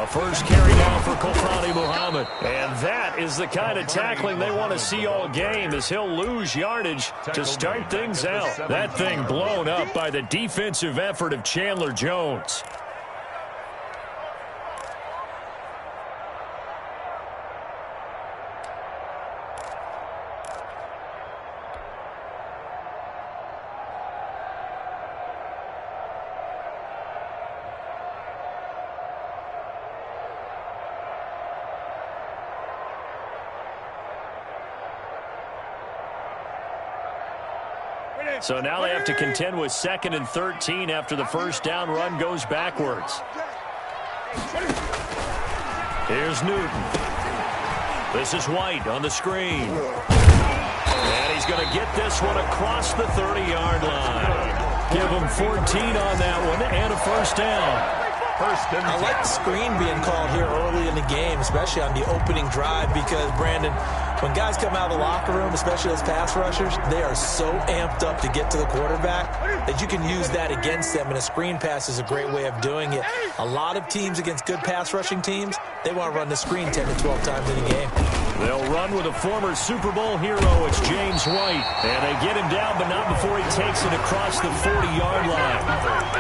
First carry now for Kofani Muhammad. And that is the kind of tackling they want to see all game, as he'll lose yardage to start things out. That thing blown up by the defensive effort of Chandler Jones. So now they have to contend with 2nd and 13 after the first down run goes backwards. Here's Newton. This is White on the screen. And he's going to get this one across the 30-yard line. Give him 14 on that one and a first down. I like the screen being called here early in the game, especially on the opening drive, because, Brandon, when guys come out of the locker room, especially as pass rushers, they are so amped up to get to the quarterback that you can use that against them, and a screen pass is a great way of doing it. A lot of teams against good pass rushing teams, they want to run the screen 10 to 12 times in a game. They'll run with a former Super Bowl hero. It's James White. And they get him down, but not before he takes it across the 40-yard line.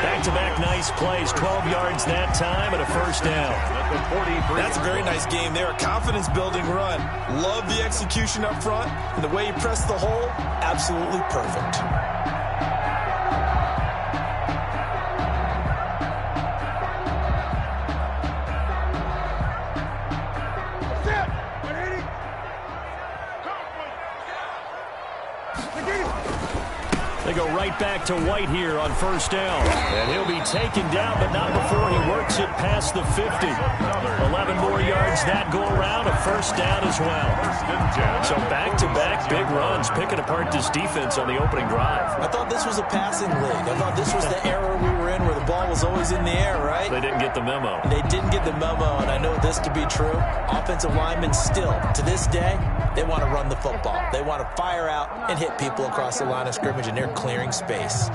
Back-to-back nice plays, 12 yards that time and a first down. That's a very nice game there. A confidence-building run. Love the execution up front, and the way he pressed the hole, absolutely perfect. They go right back to White here on first down. And he'll be taken down, but not before he works it past the 50. 11 more yards that go around, a first down as well. So back-to-back big runs, picking apart this defense on the opening drive. I thought this was a passing league. I thought this was the era we were in where the ball was always in the air, right? They didn't get the memo. They didn't get the memo, and I know this to be true. Offensive linemen still, to this day, they want to run the football. They want to fire out and hit people across the line of scrimmage, and they're clearing space.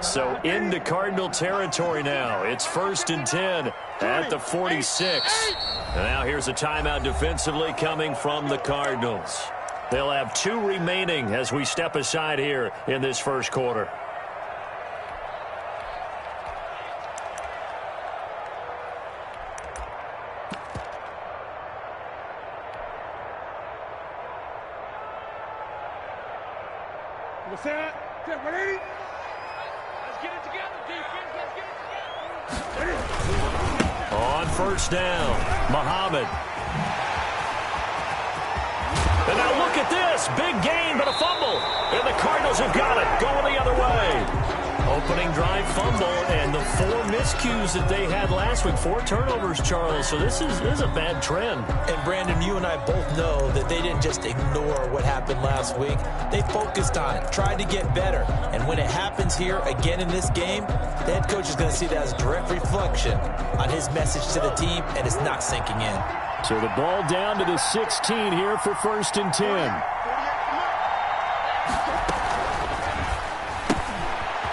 So into Cardinal territory now. It's 1st and 10 at the 46. And now here's a timeout defensively coming from the Cardinals. They'll have 2 remaining as we step aside here in this first quarter. What's that? 180? Let's get it together, defense. Let's get it together. On first down, Muhammad. And now look at this. Big gain, but a fumble. And the Cardinals have got it. Going the other way. Opening drive fumble, and the 4 miscues that they had last week. 4 turnovers, Charles. So this is a bad trend. And, Brandon, you and I both know that they didn't just ignore what happened last week. They focused on it, tried to get better. And when it happens here again in this game, the head coach is going to see that as a direct reflection on his message to the team, and it's not sinking in. So the ball down to the 16 here for 1st and 10.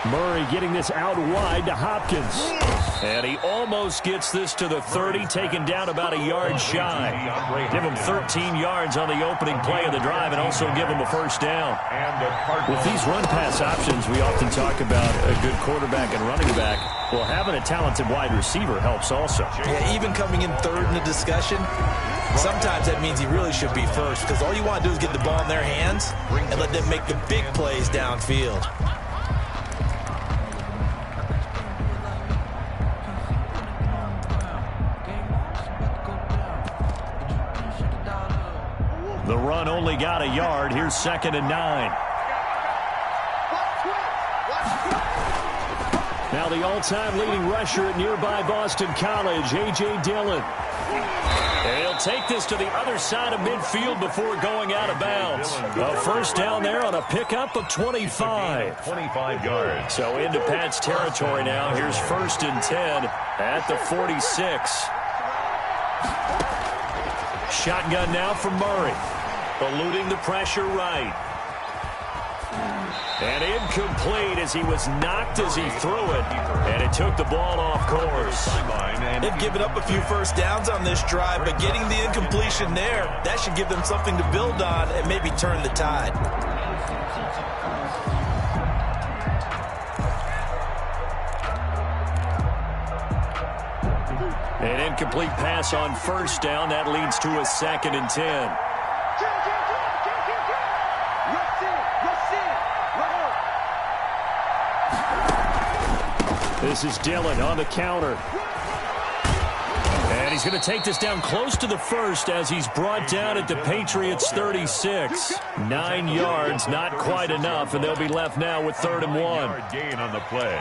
Murray getting this out wide to Hopkins. And he almost gets this to the 30, taken down about a yard shy. Give him 13 yards on the opening play of the drive and also give him a first down. With these run-pass options, we often talk about a good quarterback and running back. Well, having a talented wide receiver helps also. Yeah, even coming in 3rd in the discussion, sometimes that means he really should be first, because all you want to do is get the ball in their hands and let them make the big plays downfield. The run only got a yard. Here's 2nd and 9. Now the all-time leading rusher at nearby Boston College, A.J. Dillon. And he'll take this to the other side of midfield before going out of bounds. A first down there on a pickup of 25. 25 yards. So into Pat's territory now. Here's 1st and 10 at the 46. Shotgun now for Murray. Eluding the pressure right. And incomplete as he was knocked as he threw it. And it took the ball off course. They've given up a few first downs on this drive, but getting the incompletion there, that should give them something to build on and maybe turn the tide. An incomplete pass on first down. That leads to a 2nd and 10. This is Dillon on the counter. And he's going to take this down close to the first as he's brought down at the Patriots 36. 9 yards, not quite enough, and they'll be left now with 3rd and 1. Yard gain on the play.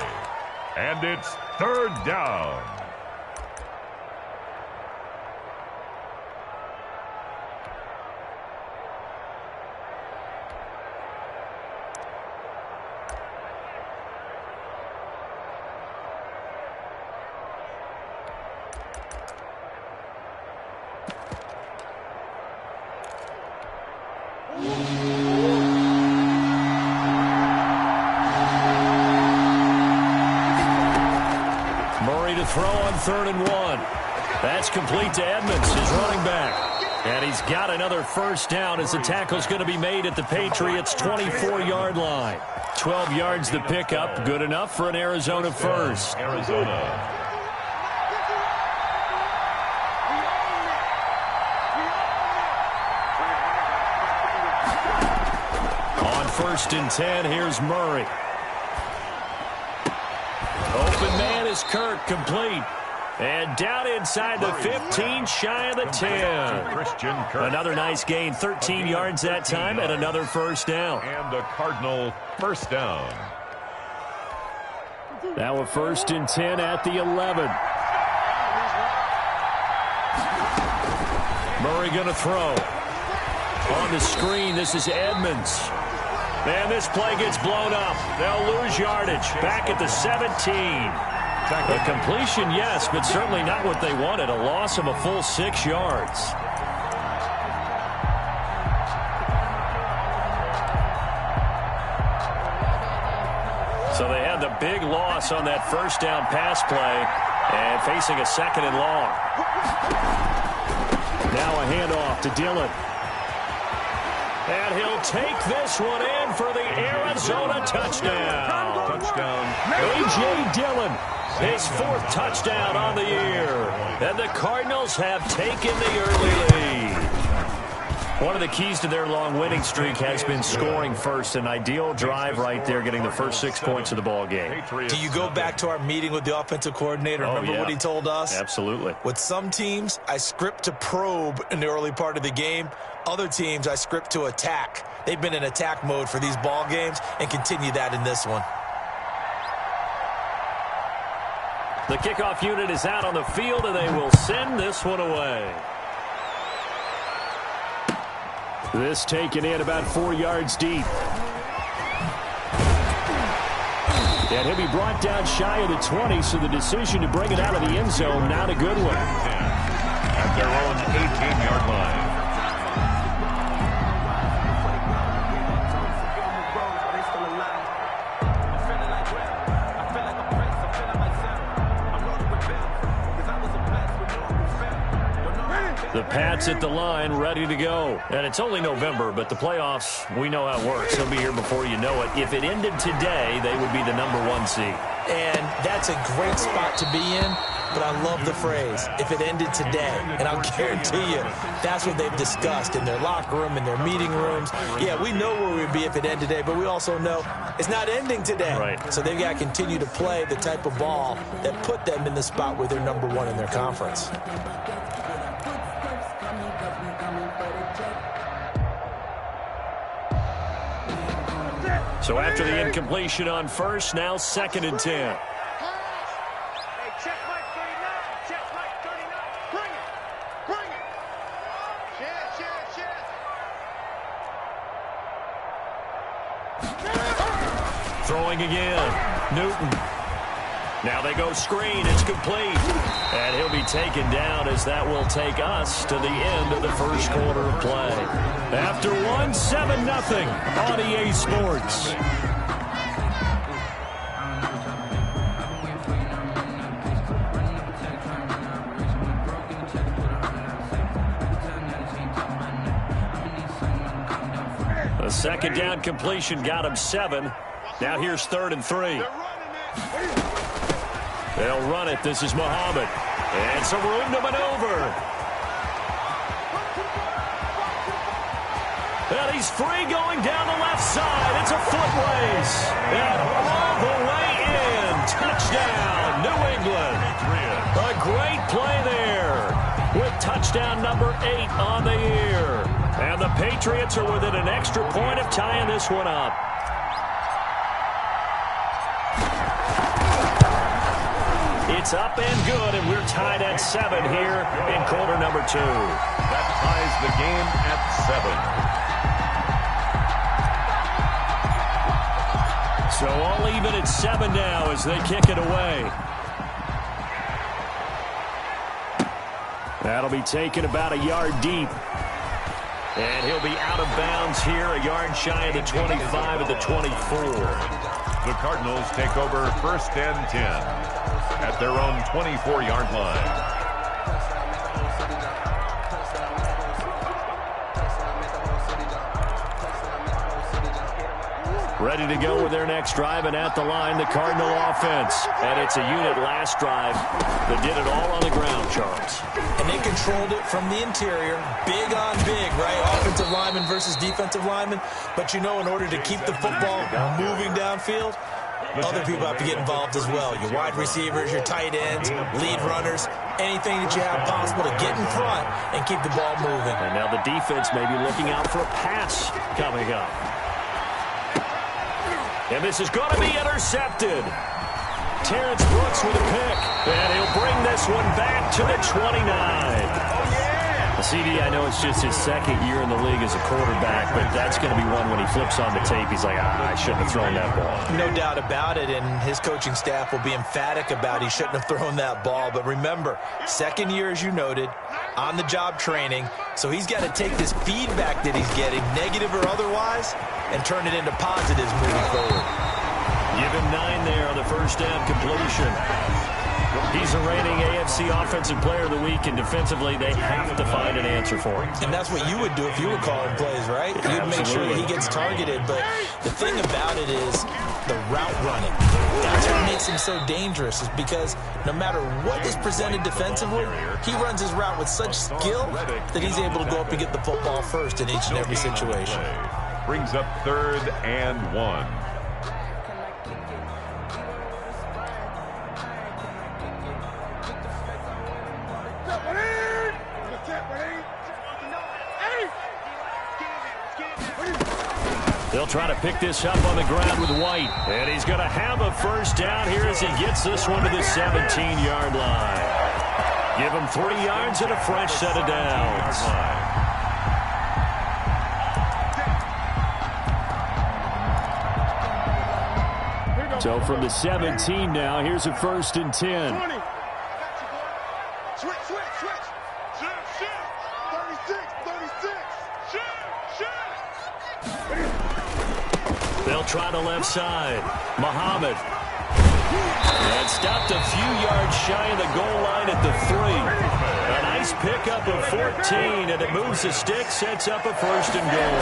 And it's 3rd down. Throw on 3rd and 1. That's complete to Edmonds, his running back. And he's got another first down as the tackle's going to be made at the Patriots' 24-yard line. 12 yards the pickup, good enough for an Arizona first. Arizona. On 1st and 10, here's Murray. Open man is Kirk, complete. And down inside the 15, shy of the 10. Christian Kirk. Another nice gain, 13 yards that time, and another first down. And a Cardinal first down. Now a 1st and 10 at the 11. Murray going to throw. On the screen, this is Edmonds. And this play gets blown up. They'll lose yardage. Back at the 17. A completion, yes, but certainly not what they wanted. A loss of a full 6 yards. So they had the big loss on that first down pass play and facing a 2nd and long. Now a handoff to Dillon. And he'll take this one in for the Arizona touchdown. Touchdown. A.J. Dillon, his 4th touchdown on the year. And the Cardinals have taken the early lead. One of the keys to their long winning streak has been scoring first. An ideal drive right there, getting the first 6 points of the ball game. Do you go back to our meeting with the offensive coordinator? Remember what he told us? Absolutely. With some teams, I script to probe in the early part of the game. Other teams, I script to attack. They've been in attack mode for these ball games and continue that in this one. The kickoff unit is out on the field, and they will send this one away. This taken in about 4 yards deep. And he'll be brought down shy of the 20, so the decision to bring it out of the end zone, not a good one. At their own 18-yard line. The Pats at the line, ready to go. And it's only November, but the playoffs, we know how it works. They'll be here before you know it. If it ended today, they would be the #1 seed. And that's a great spot to be in, but I love the phrase, if it ended today. And I'll guarantee you, that's what they've discussed in their locker room, in their meeting rooms. Yeah, we know where we'd be if it ended today, but we also know it's not ending today. Right. So they've got to continue to play the type of ball that put them in the spot where they're #1 in their conference. So after the incompletion on first, now 2nd and 10. Hey, check Mike 39. Check Mike 39. Bring it. Bring it. Share. Throwing again. Newton. Now they go screen. It's complete. And he'll be taken down as that will take us to the end of the first quarter of play. After one, 7-0 on EA Sports. The second down completion got him 7. Now here's 3rd and 3. They'll run it. This is Muhammad. And some room to maneuver. And he's free going down the left side. It's a foot race. And all the way in. Touchdown, New England. A great play there with touchdown number 8 on the year. And the Patriots are within an extra point of tying this one up. It's up and good, and we're tied at 7 here in quarter number 2. That ties the game at 7. So all even at 7 now as they kick it away. That'll be taken about a yard deep. And he'll be out of bounds here, a yard shy of the 25 of the 24. The Cardinals take over 1st and 10 at their own 24-yard line. Ready to go with their next drive, and at the line, the Cardinal offense. And it's a unit last drive that did it all on the ground, Charles. And they controlled it from the interior, big on big, right? Offensive lineman versus defensive lineman. But you know, in order to keep the football moving downfield, other people have to get involved as well. Your wide receivers, your tight ends, lead runners, anything that you have possible to get in front and keep the ball moving. And now the defense may be looking out for a pass coming up. And this is going to be intercepted. Terrence Brooks with a pick. And he'll bring this one back to the 29. CD, I know it's just his 2nd year in the league as a quarterback, but that's going to be one when he flips on the tape, he's like, I shouldn't have thrown that ball. No doubt about it, and his coaching staff will be emphatic about he shouldn't have thrown that ball. But remember, 2nd year, as you noted, on-the-job training, so he's got to take this feedback that he's getting, negative or otherwise, and turn it into positives moving forward. Give him 9 there on the first down completion. He's a reigning AFC Offensive Player of the Week, and defensively, they have to find an answer for him. And that's what you would do if you were calling plays, right? You'd make sure that he gets targeted. But the thing about it is the route running. That's what makes him so dangerous, is because no matter what is presented defensively, he runs his route with such skill that he's able to go up and get the football first in each and every situation. Brings up 3rd and 1. They'll try to pick this up on the ground with White. And he's going to have a first down here as he gets this one to the 17-yard line. Give him 3 yards and a fresh set of downs. So from the 17 now, here's a 1st and 10. 20. Switch. 36. They'll try the left side. Muhammad. And stopped a few yards shy of the goal line at the 3. A nice pickup of 14, and it moves the stick, sets up a 1st and goal.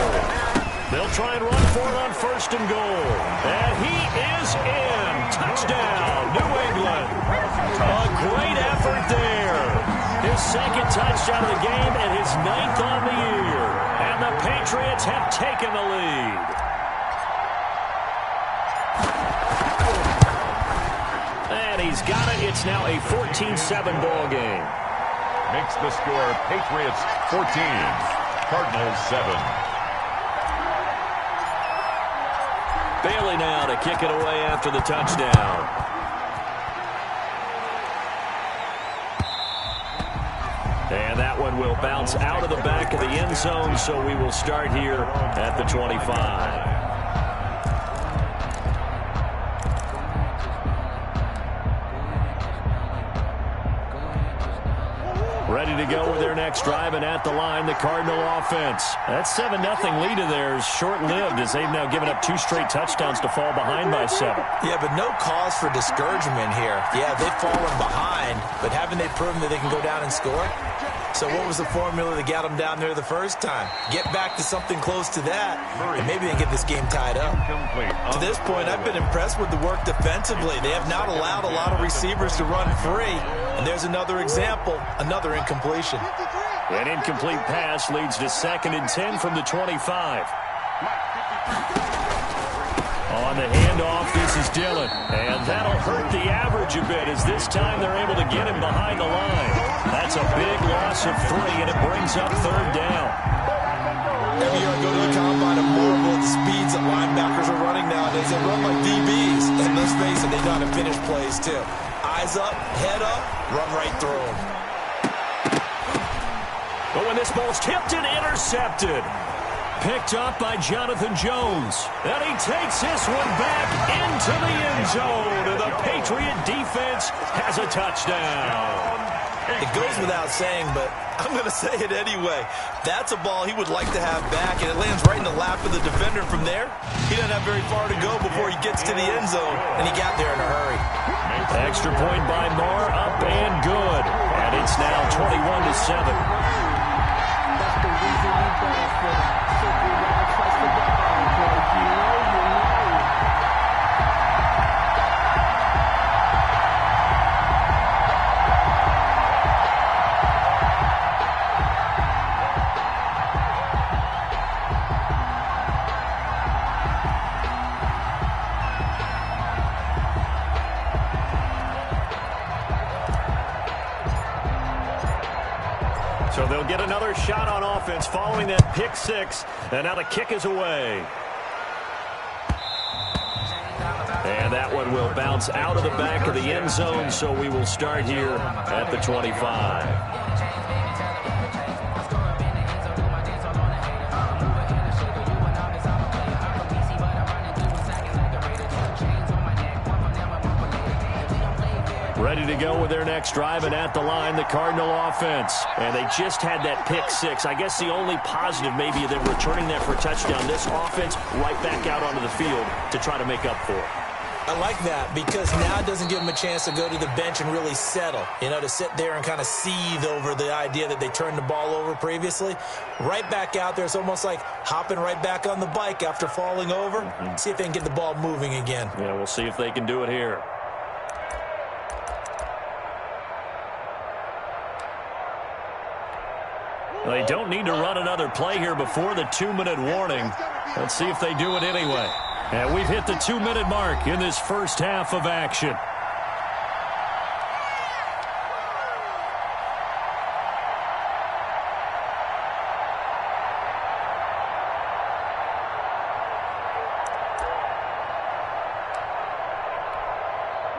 They'll try and run for it on 1st and goal. And he is in. Touchdown, New England. A great effort there. His 2nd touchdown of the game and his 9th on the year. And the Patriots have taken the lead. And he's got it. It's now a 14-7 ball game. Makes the score Patriots 14, Cardinals 7. Bailey now to kick it away after the touchdown. And that one will bounce out of the back of the end zone, so we will start here at the 25. Ready to go with their next drive, and at the line, the Cardinal offense. That 7-0 lead of theirs short-lived as they've now given up 2 straight touchdowns to fall behind by 7. Yeah, but no cause for discouragement here. Yeah, they've fallen behind, but haven't they proven that they can go down and score? So what was the formula that got them down there the first time? Get back to something close to that, and maybe they get this game tied up. To this point, I've been impressed with the work defensively. They have not allowed a lot of receivers to run free, and there's another example, another incompletion. An incomplete pass leads to 2nd and 10 from the 25. On the handoff, this is Dillon. And that'll hurt the average a bit as this time they're able to get him behind the line. That's a big loss of 3, and it brings up 3rd down. Every year I go to the combine and marvel at the speeds that linebackers are running nowadays. They run like DBs. And let's face it, they know how to finish plays too. Eyes up, head up, run right through them. But when this ball's tipped and intercepted. Picked up by Jonathan Jones. And he takes this one back into the end zone. And the Patriot defense has a touchdown. It goes without saying, but I'm going to say it anyway. That's a ball he would like to have back, and it lands right in the lap of the defender. From there, he doesn't have very far to go before he gets to the end zone, and he got there in a hurry. Extra point by Moore, up and good. And it's now 21-7. That's the reason we benefit. Simply never trust the ball, but if you know, you know. So they'll get another shot on offense following that pick 6. And now the kick is away. And that one will bounce out of the back of the end zone, so we will start here at the 25. Ready to go with their next drive, and at the line, the Cardinal offense. And they just had that pick 6. I guess the only positive maybe they're returning that for a touchdown. This offense right back out onto the field to try to make up for it. I like that because now it doesn't give them a chance to go to the bench and really settle. You know, to sit there and kind of seethe over the idea that they turned the ball over previously. Right back out there. It's almost like hopping right back on the bike after falling over. See if they can get the ball moving again. Yeah, we'll see if they can do it here. They don't need to run another play here before the 2-minute warning. Let's see if they do it anyway. And we've hit the 2-minute mark in this first half of action.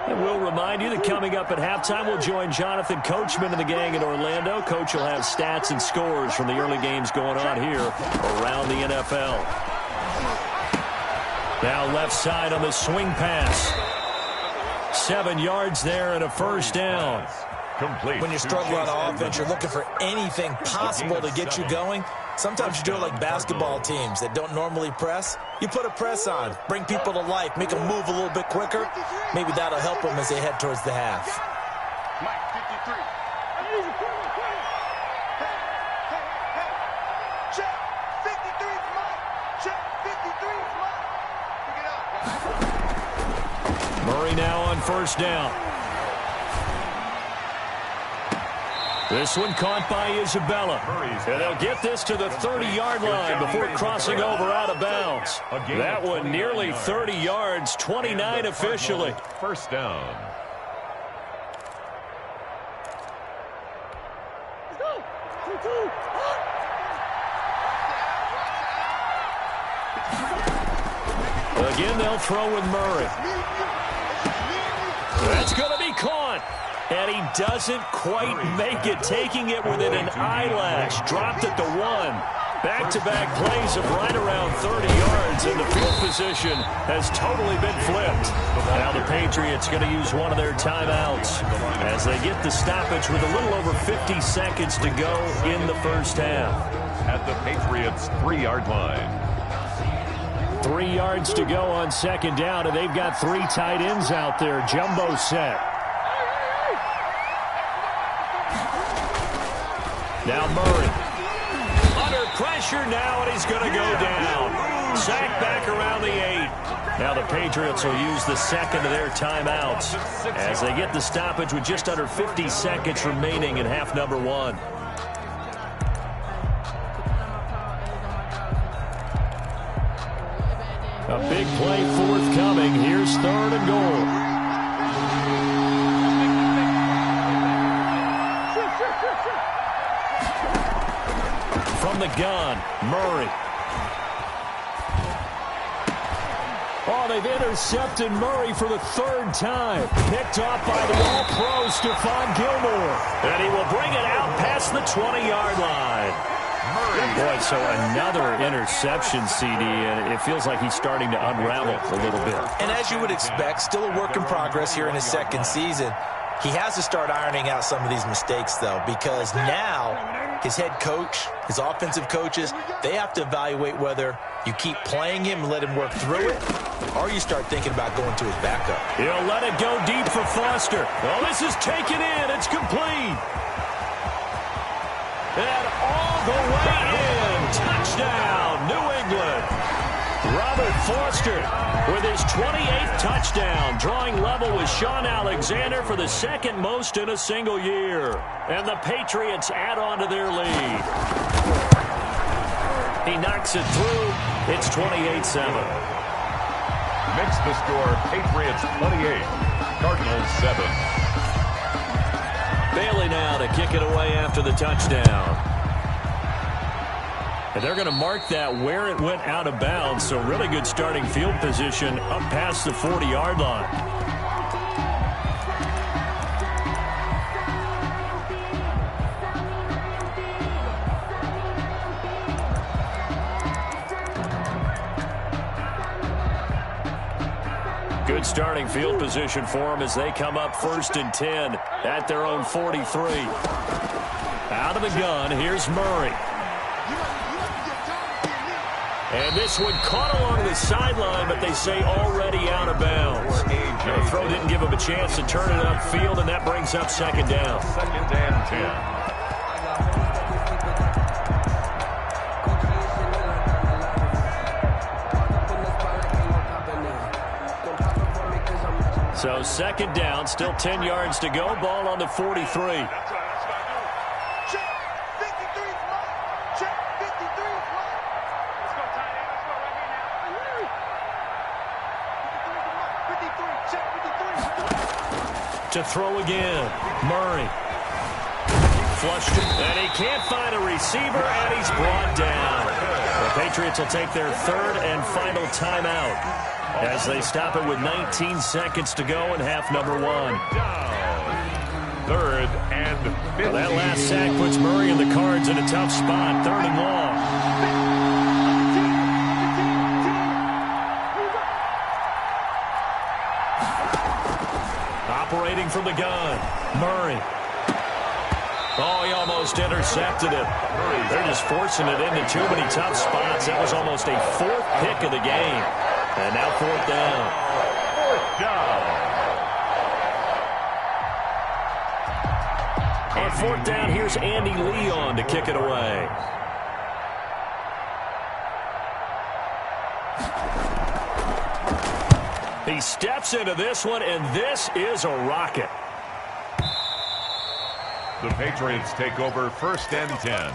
And we'll remind you that coming up at halftime, we'll join Jonathan Coachman and the gang in Orlando. Coach will have stats and scores from the early games going on here around the NFL. Now left side on the swing pass. 7 yards there and a first down. Complete. When you struggle on offense, you're looking for anything possible to get you going. Sometimes you do it like basketball teams that don't normally press. You put a press on, bring people to life, make them move a little bit quicker. Maybe that'll help them as they head towards the half. Mike 53. Check 53 's Mike. Check 53 's Mike. Pick it up. Murray now on first down. This one caught by Isabella. And they'll get this to the 30-yard line before crossing over out of bounds. That one nearly 30 yards, 29 officially. First down. Let's go. 2-2. Again, they'll throw with Murray. That's going to be caught. And he doesn't quite make it, taking it within an eyelash. Dropped at the 1. Back-to-back plays of right around 30 yards, and the field position has totally been flipped. Now the Patriots going to use one of their timeouts as they get the stoppage with a little over 50 seconds to go in the first half. At the Patriots' 3-yard line. 3 yards to go on second down, and they've got 3 tight ends out there. Jumbo set. Now Murray. Under pressure now, and he's going to go down. Sacked back around the 8. Now the Patriots will use the second of their timeouts as they get the stoppage with just under 50 seconds remaining in half number 1. A big play forthcoming. Here's 3rd and goal. From the gun, Murray. Oh, they've intercepted Murray for the 3rd time. Picked off by the All-Pro Stephon Gilmore. And he will bring it out past the 20-yard line. Boy, so another interception, CD, and it feels like he's starting to unravel a little bit. And as you would expect, still a work in progress here in his 2nd season. He has to start ironing out some of these mistakes, though, because now his head coach, his offensive coaches, they have to evaluate whether you keep playing him and let him work through it, or you start thinking about going to his backup. He'll let it go deep for Foster. Well, this is taken in. It's complete. And all the way in. Touchdown, New England. Robert Foster with his 28th touchdown, drawing level with Sean Alexander for the 2nd most in a single year. And the Patriots add on to their lead. He knocks it through. It's 28-7. Makes the score Patriots 28, Cardinals 7. Bailey now to kick it away after the touchdown. And they're going to mark that where it went out of bounds, so really good starting field position up past the 40-yard line. Good starting field position for them as they come up 1st and 10 at their own 43. Out of the gun, here's Murray. And this one caught along the sideline, but they say already out of bounds. The throw didn't give him a chance to turn it upfield, and that brings up 2nd down. 2nd and 10. So 2nd down, still 10 yards to go. Ball on the 43. To throw again, Murray. Flushed it, and he can't find a receiver, and he's brought down. The Patriots will take their 3rd and final timeout as they stop it with 19 seconds to go in half number 1. 3rd and 15. Well, that last sack puts Murray and the Cards in a tough spot, 3rd and long. Operating from the gun, Murray. Oh, he almost intercepted it. They're just forcing it into too many tough spots. That was almost a 4th pick of the game. And now 4th down. 4th down. On 4th down, here's Andy Leon to kick it away. He steps into this one, and this is a rocket. The Patriots take over 1st and 10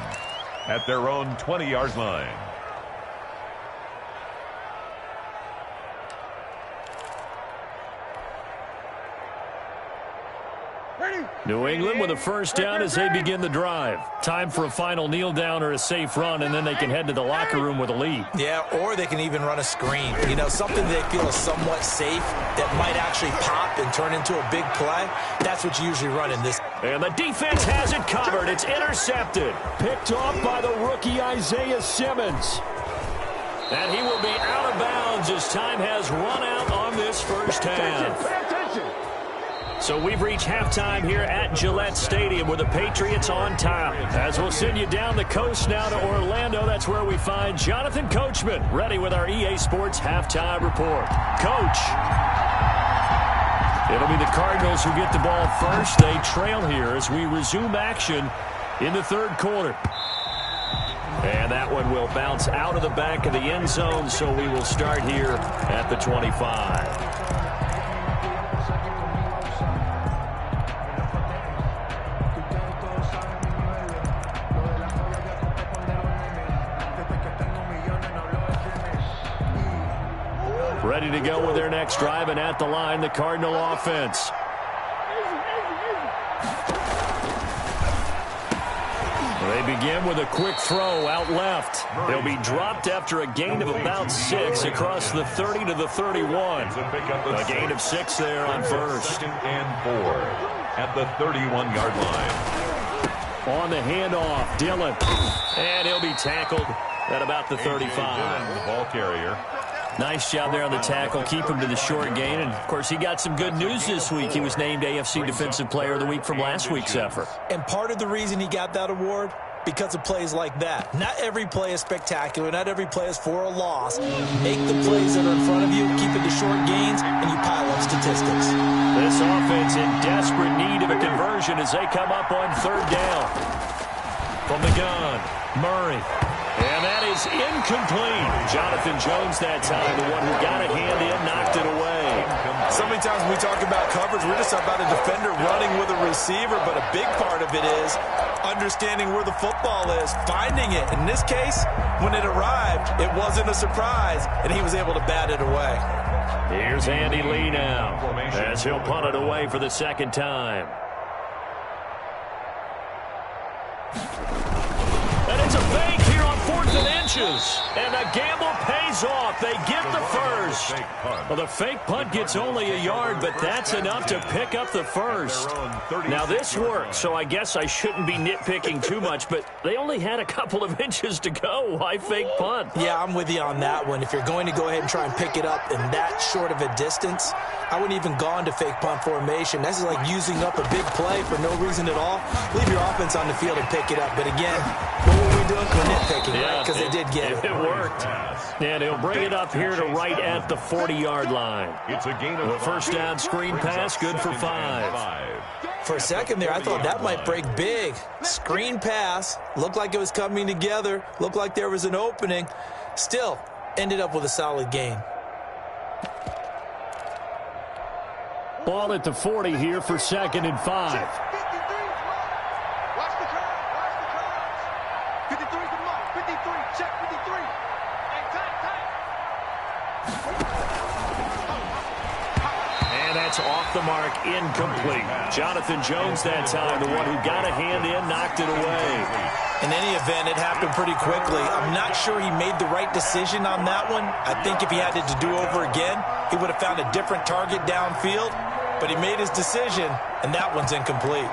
at their own 20-yard line. New England with a first down as they begin the drive. Time for a final kneel down or a safe run, and then they can head to the locker room with a lead. Yeah, or they can even run a screen. You know, something they feel is somewhat safe that might actually pop and turn into a big play. That's what you usually run in this. And the defense has it covered. It's intercepted. Picked off by the rookie Isaiah Simmons. And he will be out of bounds as time has run out on this first half. Pay attention. So we've reached halftime here at Gillette Stadium with the Patriots on top. As we'll send you down the coast now to Orlando, that's where we find Jonathan Coachman ready with our EA Sports halftime report. Coach. It'll be the Cardinals who get the ball first. They trail here as we resume action in the third quarter. And that one will bounce out of the back of the end zone, so we will start here at the 25. Ready to go with their next drive, and at the line, the Cardinal offense. They begin with a quick throw out left. He'll be dropped after a gain of about 6 across the 30 to the 31. A gain of 6 there on first. Second and 4 at the 31-yard line. On the handoff, Dillon. And he'll be tackled at about the 35. The ball carrier. Nice job there on the tackle. Keep him to the short gain. And, of course, he got some good news this week. He was named AFC Defensive Player of the Week from last week's effort. And part of the reason he got that award, because of plays like that. Not every play is spectacular. Not every play is for a loss. Make the plays that are in front of you, keep it to short gains, and you pile up statistics. This offense in desperate need of a conversion as they come up on third down. From the gun, Murray. And that is incomplete. Jonathan Jones that time, the one who got a hand in, knocked it away. So many times when we talk about coverage, we're just about a defender running with a receiver, but a big part of it is understanding where the football is, finding it. In this case, when it arrived, it wasn't a surprise, and he was able to bat it away. Here's Andy Lee now as he'll punt it away for the second time. And it's a fake here on 4th and inches. And the gamble pays off. They get the first. Well, the fake punt gets only a yard, but that's enough to pick up the first. Now, this worked, so I guess I shouldn't be nitpicking too much, but they only had a couple of inches to go. Why fake punt? Yeah, I'm with you on that one. If you're going to go ahead and try and pick it up in that short of a distance, I wouldn't even go into fake punt formation. That's like using up a big play for no reason at all. Leave your offense on the field and pick it up. But again, what were we doing? We're nitpicking, right? Because they did get it. It worked. And he'll bring it up here to right at the 40-yard line. It's a gain of A first down screen pass, good for 5. For a second there, I thought that might break big. Screen pass. Looked like it was coming together. Looked like there was an opening. Still, ended up with a solid gain. Ball at the 40 here for 2nd and 5. Watch the curve. 53's the mark. 53. Check 53. Hey, tight. And that's off the mark, incomplete. Jonathan Jones that time, the one who got a hand in, knocked it away. In any event, it happened pretty quickly. I'm not sure he made the right decision on that one. I think if he had it to do over again, he would have found a different target downfield. But he made his decision, and that one's incomplete.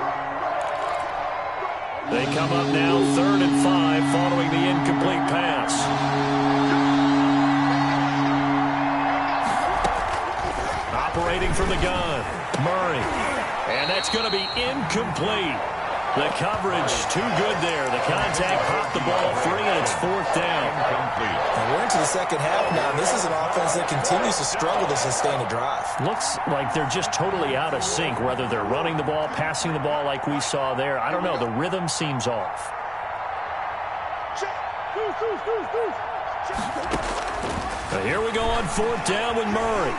They come up now 3rd and 5 following the incomplete pass. Operating from the gun, Murray. And that's going to be incomplete. The coverage too good there. The contact popped the ball free, and it's 4th down. And we're into the second half now. This is an offense that continues to struggle to sustain a drive. Looks like they're just totally out of sync, whether they're running the ball, passing the ball like we saw there. I don't know. The rhythm seems off. But here we go on 4th down with Murray.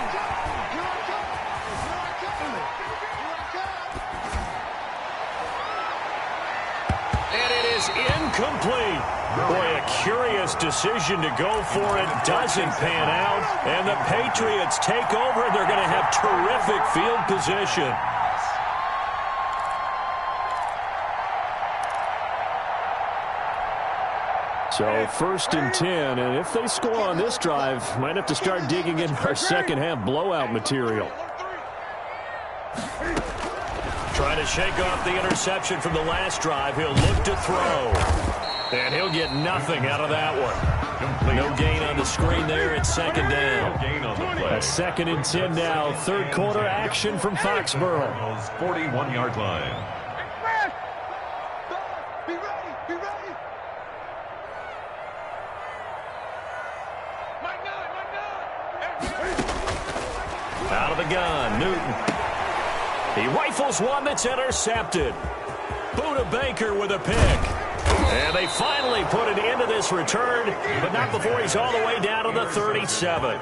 Incomplete. Boy, a curious decision to go for it. Doesn't pan out. And the Patriots take over. They're going to have terrific field position. So 1st and 10, and if they score on this drive, might have to start digging in our second half blowout material. Trying to shake off the interception from the last drive. He'll look to throw. And he'll get nothing out of that one. No gain on the screen there. It's 2nd down. A 2nd and 10 now. 3rd quarter action from Foxborough. 41-yard line. Out of the gun, Newton. He rifles one that's intercepted. Buda Baker with a pick. And they finally put it into this return, but not before he's all the way down to the 37.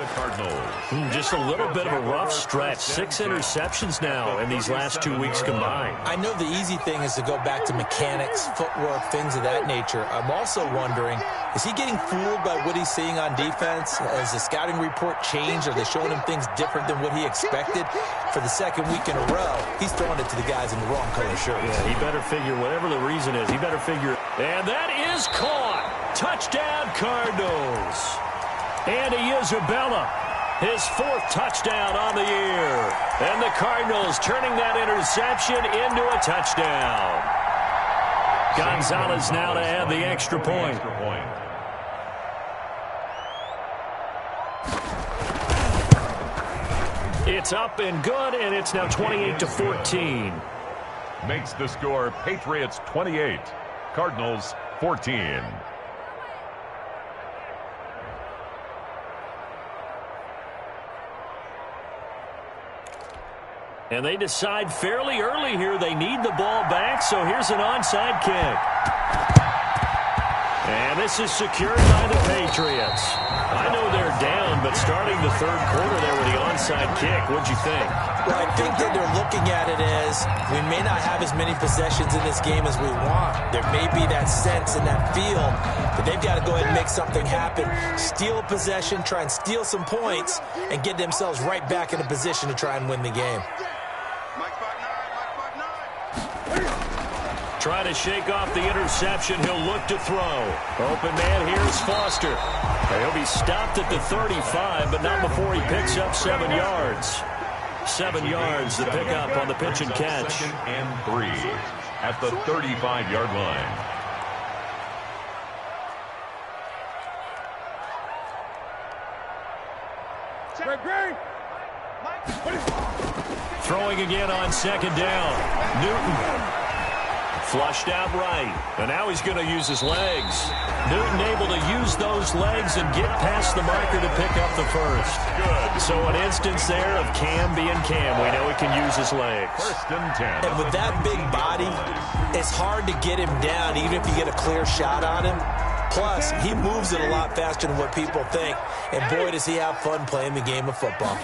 Just a little bit of a rough stretch. 6 interceptions now in these last 2 weeks combined. I know the easy thing is to go back to mechanics, footwork, things of that nature. I'm also wondering, is he getting fooled by what he's seeing on defense? Has the scouting report changed? Are they showing him things different than what he expected? For the 2nd week in a row, he's throwing it to the guys in the wrong color shirts. Yeah, he better figure, whatever the reason is, he better figure. And that is caught. Touchdown, Cardinals. Andy Isabella, his 4th touchdown on the year. And the Cardinals turning that interception into a touchdown. Gonzalez now to add the extra point. It's up and good, and it's now 28-14. Makes the score Patriots 28, Cardinals 14. And they decide fairly early here they need the ball back, so here's an onside kick. And this is secured by the Patriots. I know they're down, but starting the 3rd quarter there with the onside kick, what'd you think? Well, I think that they're looking at it as we may not have as many possessions in this game as we want. There may be that sense and that feel that they've got to go ahead and make something happen. Steal a possession, try and steal some points, and get themselves right back in a position to try and win the game. Trying to shake off the interception. He'll look to throw. Open man here is Foster. He'll be stopped at the 35, but not before he picks up 7 yards. 7 yards to pick up on the pitch and catch. 2nd and 3 at the 35-yard line. Throwing again on 2nd down. Newton. Flushed out right. And now he's going to use his legs. Newton able to use those legs and get past the marker to pick up the 1st. Good. So an instance there of Cam being Cam. We know he can use his legs. 1st and 10. And with that big body, it's hard to get him down even if you get a clear shot on him. Plus, he moves it a lot faster than what people think. And boy, does he have fun playing the game of football.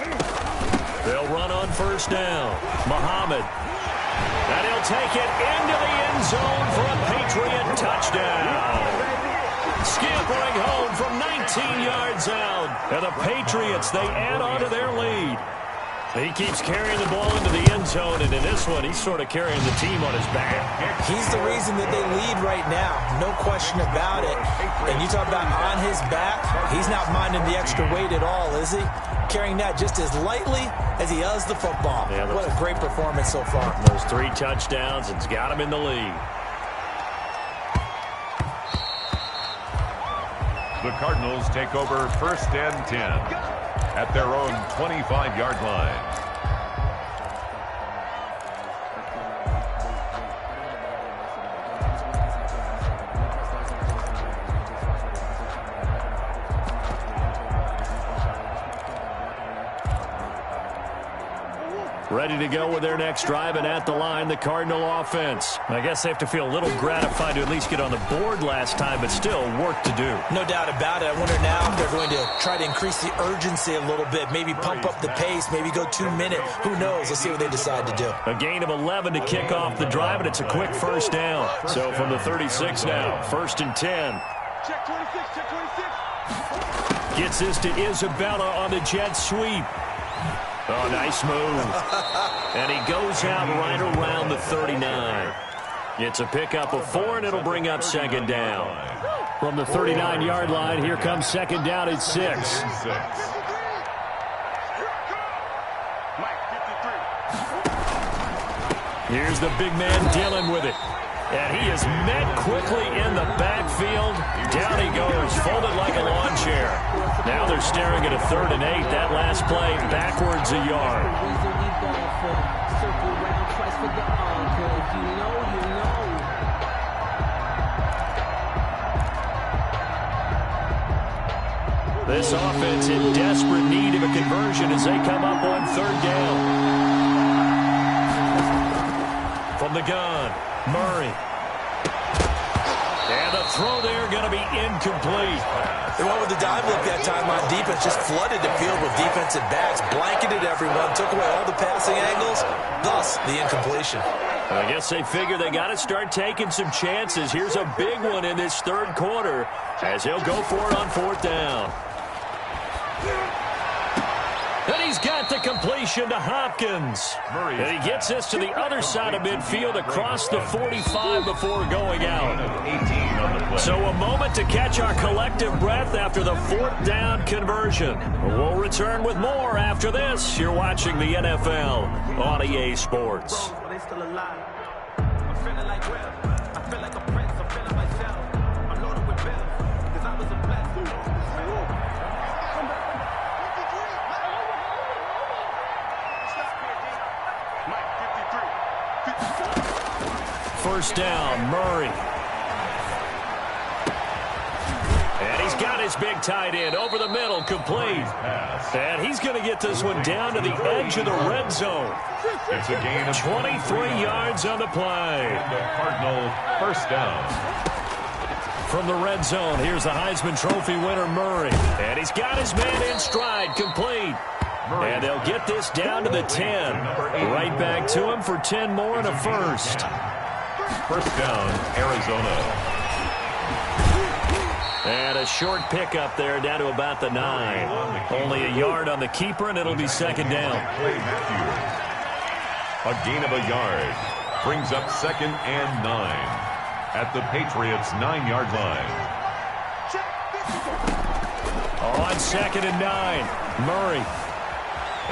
They'll run on 1st down. Muhammad. And he'll take it into the end zone for a Patriot touchdown. Scampering home from 19 yards out. And the Patriots, they add on to their lead. He keeps carrying the ball into the end zone, and in this one, he's sort of carrying the team on his back. He's the reason that they lead right now. No question about it. And you talk about on his back, he's not minding the extra weight at all, is he? Carrying that just as lightly as he does the football. Yeah, what a great performance so far. Those 3 touchdowns, it's got him in the lead. The Cardinals take over 1st and 10 at their own 25-yard line. Ready to go with their next drive, and at the line, the Cardinal offense. I guess they have to feel a little gratified to at least get on the board last time, but still work to do. No doubt about it. I wonder now if they're going to try to increase the urgency a little bit, maybe pump up the pace, maybe go 2 minute. Who knows? Let's see what they decide to do. A gain of 11 to kick off the drive, and it's a quick 1st down. So from the 36 now, 1st and 10. Check 26, check 26. Gets this to Isabella on the jet sweep. Oh, nice move. And he goes out right around the 39. It's a pickup of 4, and it'll bring up 2nd down. From the 39-yard line, here comes second down at 6. Here's the big man dealing with it. And he is met quickly in the backfield. Down he goes, folded like a lawn chair. Now they're staring at a 3rd and 8. That last play, backwards a yard. This offense in desperate need of a conversion as they come up on 3rd down. From the gun, Murray. And the throw there going to be incomplete. They went with the dime look that time on defense, just flooded the field with defensive backs, blanketed everyone, took away all the passing angles, thus the incompletion. I guess they figure they got to start taking some chances. Here's a big one in this 3rd quarter as he'll go for it on 4th down. And he's got the completion to Hopkins. And he gets this to the other side of midfield across the 45 before going out. So a moment to catch our collective breath after the 4th down conversion. We'll return with more after this. You're watching the NFL on EA Sports. First down, Murray. And he's got his big tight end over the middle, complete. And he's going to get this one down to the edge of the red zone. It's a gain of 23 yards on the play. The Cardinal first down. From the red zone, here's the Heisman Trophy winner, Murray. And he's got his man in stride, complete. And they'll get this down to the 10. Right back to him for 10 more and a first. First down, Arizona. And a short pickup there down to about the 9. Only a yard on the keeper, and it'll be second down. A gain of a yard. Brings up 2nd and 9. At the Patriots' 9-yard line. On 2nd and 9, Murray.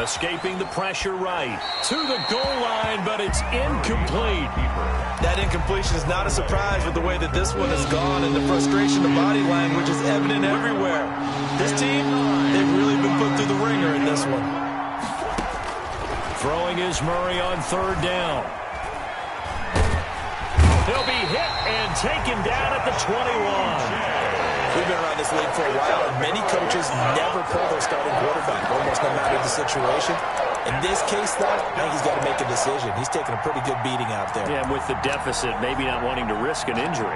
Escaping the pressure right to the goal line, but it's incomplete. That incompletion is not a surprise with the way that this one has gone, and the frustration, the body language is evident everywhere. This team, they've really been put through the ringer in this one. Throwing is Murray on 3rd down. He'll be hit and taken down at the 21. We've been around this league for a while, and many coaches never pull their starting quarterback, almost no matter the situation. In this case, though, I think he's got to make a decision. He's taking a pretty good beating out there. Yeah, and with the deficit, maybe not wanting to risk an injury.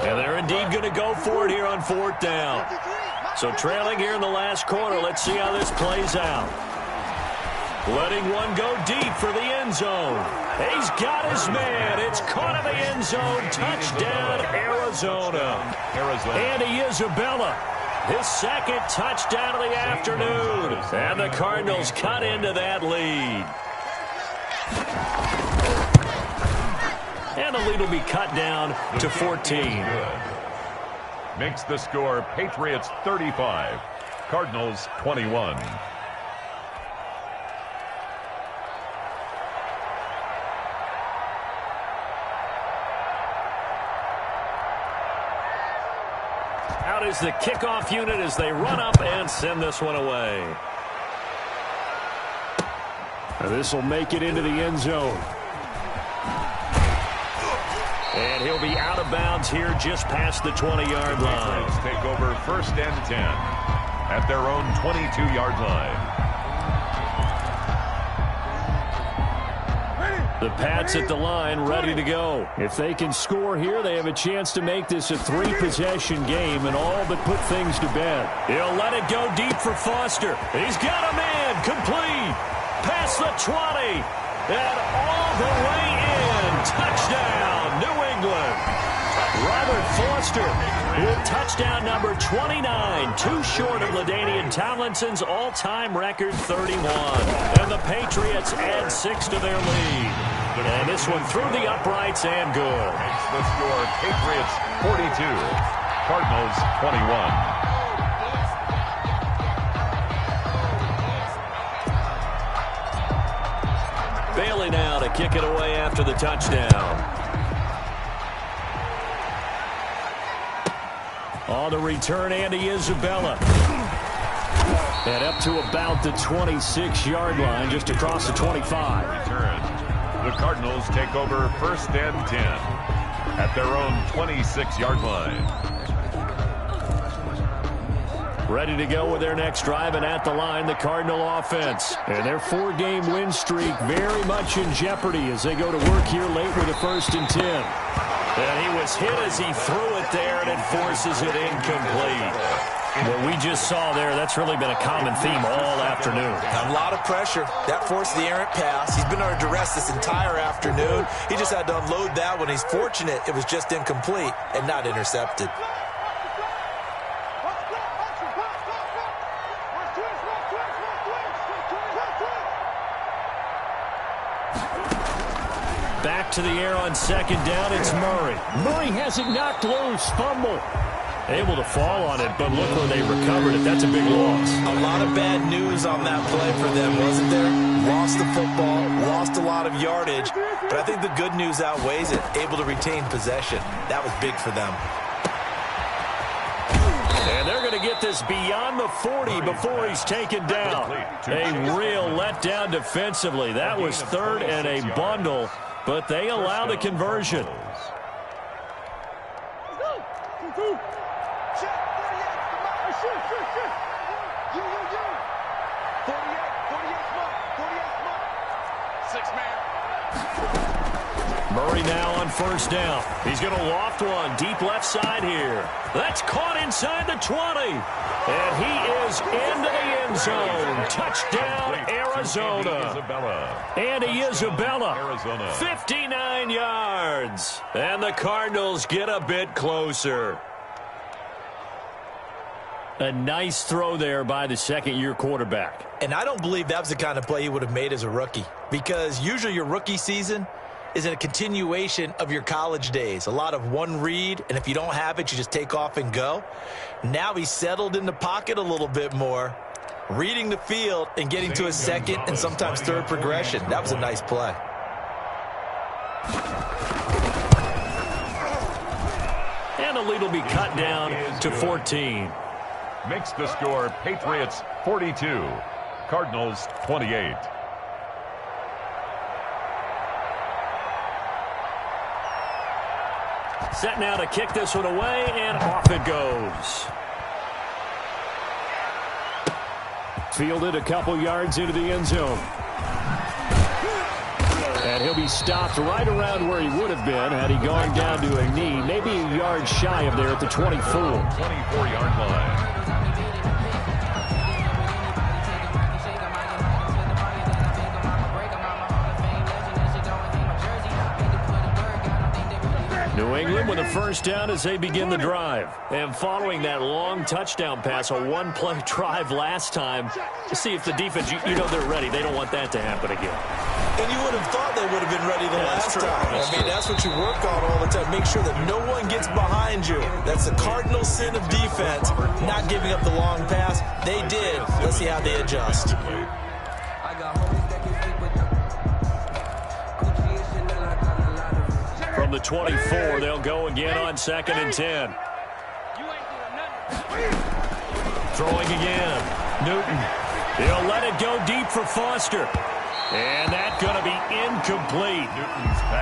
And they're indeed going to go for it here on 4th down. So trailing here in the last quarter, let's see how this plays out. Letting one go deep for the end zone. He's got his man. It's caught in the end zone. Touchdown, Arizona. Andy Isabella, his 2nd touchdown of the afternoon. And the Cardinals cut into that lead. And the lead will be cut down to 14. Makes the score Patriots 35, Cardinals 21. Out is the kickoff unit as they run up and send this one away. This will make it into the end zone. And he'll be out of bounds here just past the 20-yard line. Let's take over 1st and 10 at their own 22-yard line. The Pats at the line, ready to go. If they can score here, they have a chance to make this a 3-possession game and all but put things to bed. He'll let it go deep for Foster. He's got a man, complete. Past the 20. And all the way in. Touchdown, New England. Robert Foster with touchdown number 29, too short of LaDainian Tomlinson's all-time record 31. And the Patriots add 6 to their lead. And this one through the uprights and good. Makes the score Patriots 42, Cardinals 21. Bailey now to kick it away after the touchdown. On the return, Andy Isabella. And up to about the 26-yard line, just across the 25. Return. The Cardinals take over 1st and 10 at their own 26-yard line. Ready to go with their next drive, and at the line, the Cardinal offense. And their 4-game win streak very much in jeopardy as they go to work here late with a 1st and 10. And he was hit as he threw it there, and it forces it incomplete. What we just saw there, that's really been a common theme all afternoon. A lot of pressure. That forced the errant pass. He's been under duress this entire afternoon. He just had to unload that one. He's fortunate it was just incomplete and not intercepted. Back to the air on 2nd down, it's Murray. Murray has it knocked loose, fumble. Able to fall on it, but look where they recovered it. That's a big loss. A lot of bad news on that play for them, wasn't there? Lost the football, lost a lot of yardage, but I think the good news outweighs it. Able to retain possession. That was big for them. And they're going to get this beyond the 40 before he's taken down. A real letdown defensively. That was 3rd and a bundle, but they allow the conversion. Murray now on 1st down. He's going to loft one deep left side here. That's caught inside the 20. And he is into the end zone. Touchdown, Arizona. Andy Isabella, Arizona. 59 yards. And the Cardinals get a bit closer. A nice throw there by the 2nd-year quarterback. And I don't believe that was the kind of play he would have made as a rookie, because usually your rookie season is in a continuation of your college days. A lot of one read, and if you don't have it, you just take off and go. Now he's settled in the pocket a little bit more, reading the field and getting to a 2nd and sometimes 3rd progression. That was a nice play. And the lead will be cut down to 14. Makes the score Patriots 42, Cardinals 28. Set now to kick this one away, and off it goes. Fielded a couple yards into the end zone. And he'll be stopped right around where he would have been had he gone down to a knee, maybe a yard shy of there at the 24. 24-yard line. New England with a 1st down as they begin the drive. And following that long touchdown pass, a one-play drive last time, to see if the defense, you know they're ready. They don't want that to happen again. And you would have thought they would have been ready the last time. That's what you work on all the time. Make sure that no one gets behind you. That's the cardinal sin of defense, not giving up the long pass. They did. Let's see how they adjust. From the 24, they'll go again on 2nd and 10. Throwing again. Newton. He'll let it go deep for Foster. And that's going to be incomplete.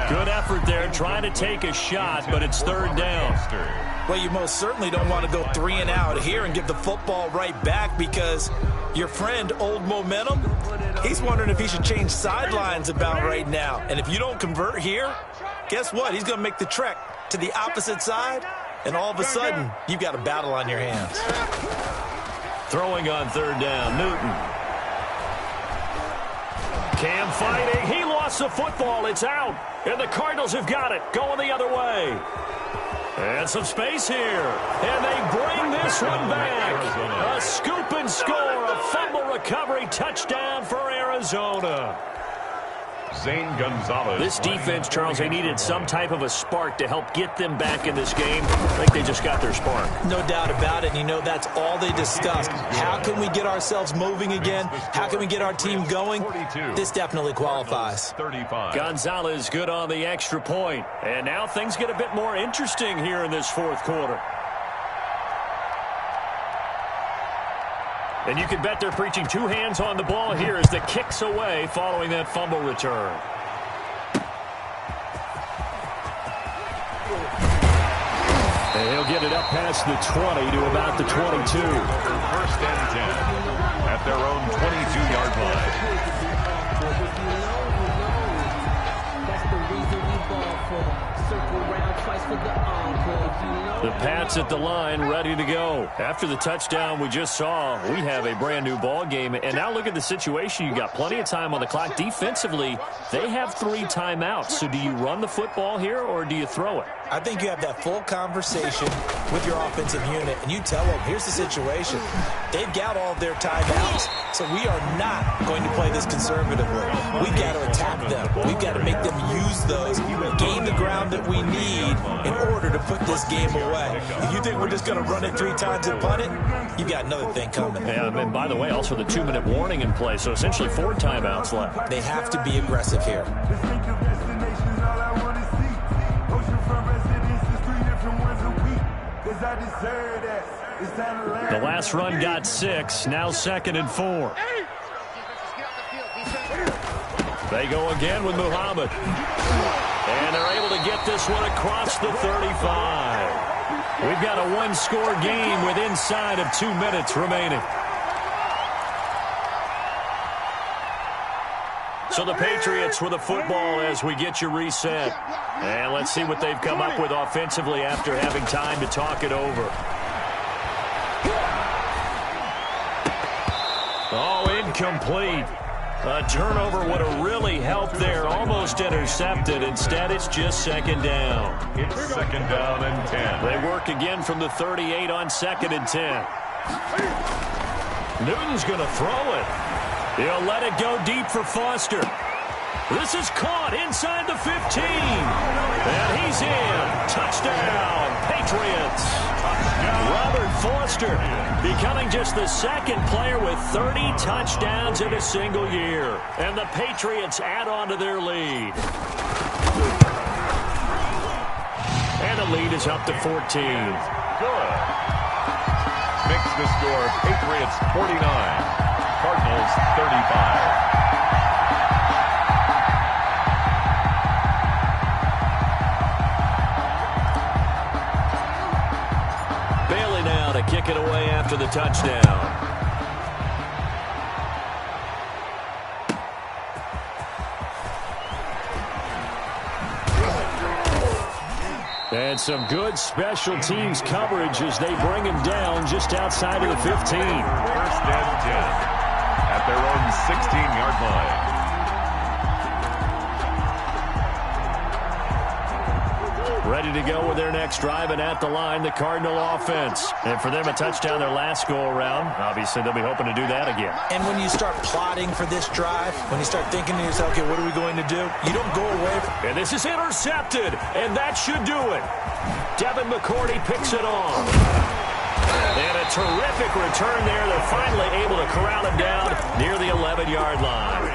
Good effort there, trying to take a shot, but it's 3rd down. Well, you most certainly don't want to go 3 and out here and give the football right back, because your friend, Old Momentum, he's wondering if he should change sidelines about right now. And if you don't convert here, guess what? He's going to make the trek to the opposite side, and all of a sudden, you've got a battle on your hands. Throwing on 3rd down, Newton. Cam fighting. He lost the football. It's out. And the Cardinals have got it. Going the other way. And some space here. And they bring this one back. A scoop and score. A fumble recovery touchdown for Arizona. Zane Gonzalez. This defense, Charles, they needed some type of a spark to help get them back in this game. I think they just got their spark. No doubt about it. And you know, that's all they discussed. How can we get ourselves moving again? How can we get our team going? This definitely qualifies. 35. Gonzalez good on the extra point. And now things get a bit more interesting here in this fourth quarter. And you can bet they're preaching two hands on the ball here as the kick's away following that fumble return. And he'll get it up past the 20 to about the 22. First and 10 at their own 22-yard line. That's the reason we ball for. Circle round twice for the encore. The Pats at the line, ready to go. After the touchdown we just saw, we have a brand-new ball game. And now look at the situation. You got plenty of time on the clock. Defensively, they have 3 timeouts. So do you run the football here or do you throw it? I think you have that full conversation with your offensive unit, and you tell them, here's the situation. They've got all of their timeouts, so we are not going to play this conservatively. We've got to attack them. We've got to make them use those, gain the ground that we need in order to put this game away. If you think we're just going to run it 3 times and punt it, you got another thing coming. Yeah, and by the way, also the 2-minute warning in play, so essentially 4 timeouts left. They have to be aggressive here. The last run got 6, now 2nd and 4. They go again with Muhammad. And they're able to get this one across the 35. We've got a one-score game with inside of 2 minutes remaining. So the Patriots with the football as we get you reset. And let's see what they've come up with offensively after having time to talk it over. Oh, incomplete. A turnover would have really helped there. Almost intercepted. Instead, it's just 2nd down. It's 2nd down and 10. They work again from the 38 on 2nd and 10. Newton's going to throw it. He'll let it go deep for Foster. This is caught inside the 15. And he's in. Touchdown, Patriots. Robert Foster becoming just the 2nd player with 30 touchdowns in a single year. And the Patriots add on to their lead. And the lead is up to 14. Good. Makes the score Patriots 49, Cardinals 35. To kick it away after the touchdown. And some good special teams coverage as they bring him down just outside of the 15. First and 10 at their own 16-yard line. Ready to go with their next drive, and at the line, the Cardinal offense. And for them, a touchdown their last go-around. Obviously, they'll be hoping to do that again. And when you start plotting for this drive, when you start thinking to yourself, okay, what are we going to do? You don't go away. And this is intercepted, and that should do it. Devin McCourty picks it off. And a terrific return there. They're finally able to corral him down near the 11-yard line.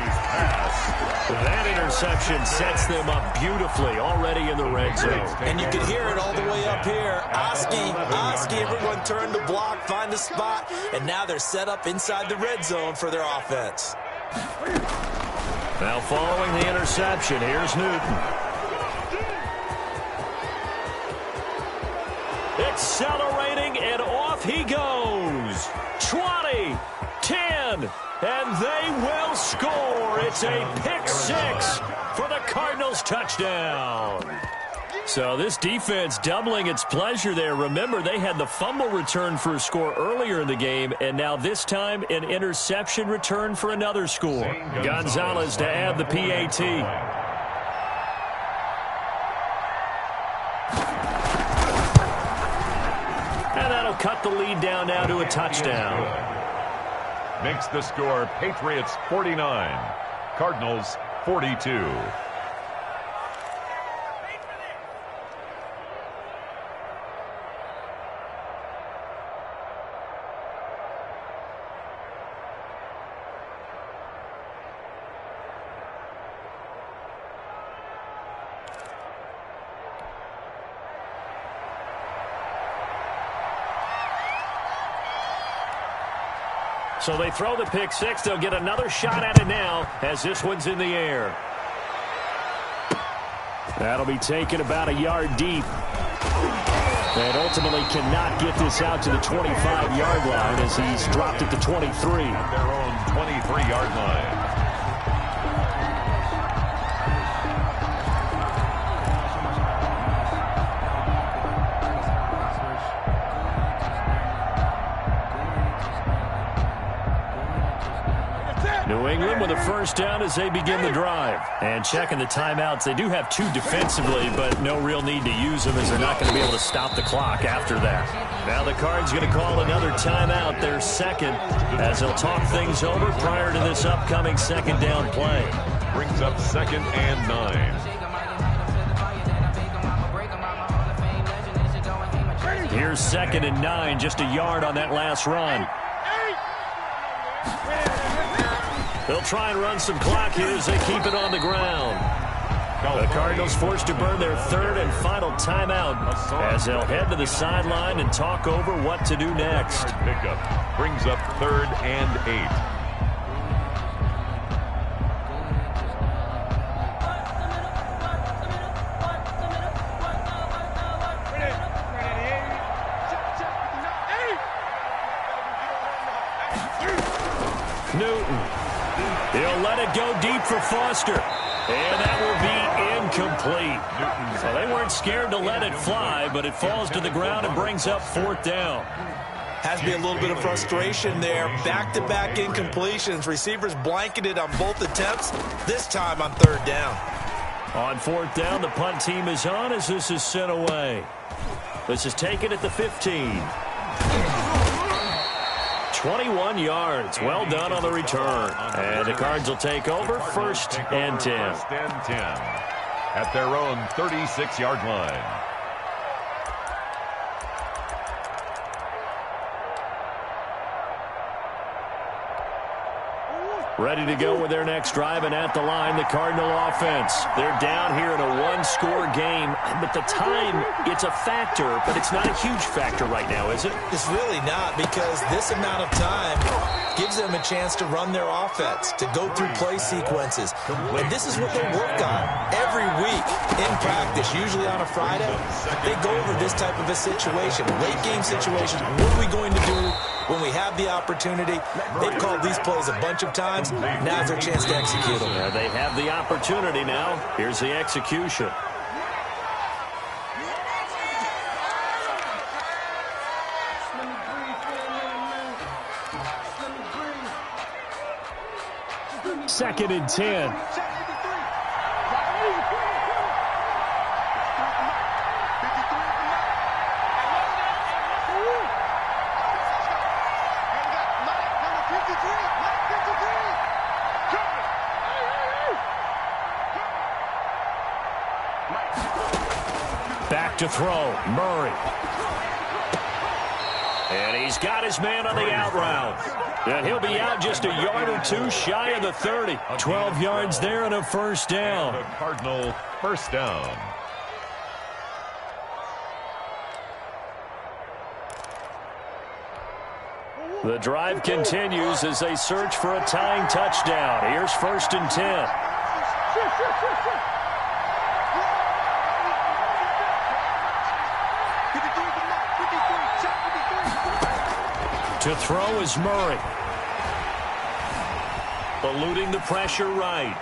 That interception sets them up beautifully already in the red zone. And you can hear it all the way up here. Oski, everyone turn the block, find the spot, and now they're set up inside the red zone for their offense. Now following the interception, here's Newton. Accelerating, and off he goes. 20, 10, and they will score. It's a pick-6 for the Cardinals touchdown. So this defense doubling its pleasure there. Remember, they had the fumble return for a score earlier in the game, and now this time an interception return for another score. Gonzalez to add the PAT. cut the lead down now to a touchdown. Makes the score Patriots 49, Cardinals 42. So they throw the pick six. They'll get another shot at it now as this one's in the air. That'll be taken about a yard deep. And ultimately cannot get this out to the 25-yard line as he's dropped at the 23. At their own 23-yard line. New England with a first down as they begin the drive. And checking the timeouts, they do have two defensively, but no real need to use them as they're not going to be able to stop the clock after that. Now the Cards going to call another timeout, their second, as they'll talk things over prior to this upcoming second down play. Brings up 2nd and 9. Here's 2nd and 9, just a yard on that last run. They'll try and run some clock here as they keep it on the ground. The Cardinals forced to burn their third and final timeout as they'll head to the sideline and talk over what to do next. Pickup brings up 3rd and 8. Newton. He'll let it go deep for Foster. And that will be incomplete. So they weren't scared to let it fly, but it falls to the ground and brings up 4th down. Has to be a little bit of frustration there. Back-to-back incompletions. Receivers blanketed on both attempts, this time on 3rd down. On 4th down, the punt team is on as this is sent away. This is taken at the 15. 21 yards. Well done on the return. And the Cards will take over 1st and 10. 1st and 10 at their own 36-yard line. Ready to go with their next drive, and at the line, the Cardinal offense. They're down here in a one-score game, but the time, it's a factor, but it's not a huge factor right now, is it? It's really not, because this amount of time gives them a chance to run their offense, to go through play sequences. And this is what they work on every week in practice, usually on a Friday. They go over this type of a situation, late-game situation. What are we going to do when we have the opportunity? They've called these plays a bunch of times. Now's their chance to execute them. They have the opportunity now. Here's the execution. Second and 10. Back to throw, Murray. And he's got his man on the out route. And he'll be out just a yard or two shy of the 30. 12 yards there and a first down. The Cardinal first down. The drive continues as they search for a tying touchdown. Here's 1st and 10. To throw is Murray. Eluding the pressure right.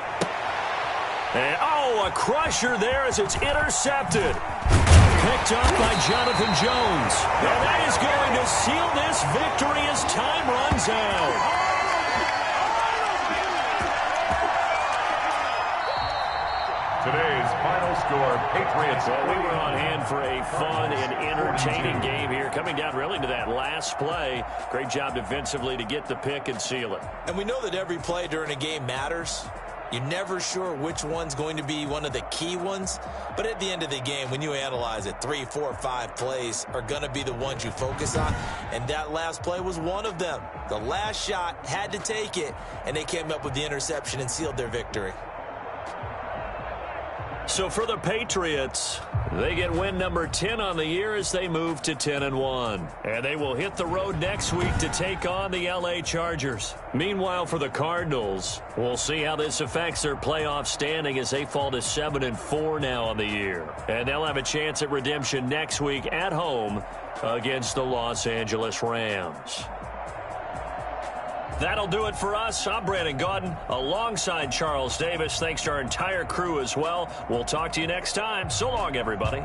And, a crusher there as it's intercepted. Picked up by Jonathan Jones. And that is going to seal this victory as time runs out. Today's final score, Patriots. Well, we were on hand for a fun and entertaining game here, coming down really to that last play. Great job defensively to get the pick and seal it. And we know that every play during a game matters. You're never sure which one's going to be one of the key ones. But at the end of the game, when you analyze it, 3, 4, 5 plays are going to be the ones you focus on. And that last play was one of them. The last shot had to take it, and they came up with the interception and sealed their victory. So for the Patriots, they get win number 10 on the year as they move to 10-1. And they will hit the road next week to take on the LA Chargers. Meanwhile, for the Cardinals, we'll see how this affects their playoff standing as they fall to 7-4 now on the year. And they'll have a chance at redemption next week at home against the Los Angeles Rams. That'll do it for us. I'm Brandon Gaudin alongside Charles Davis. Thanks to our entire crew as well. We'll talk to you next time. So long, everybody.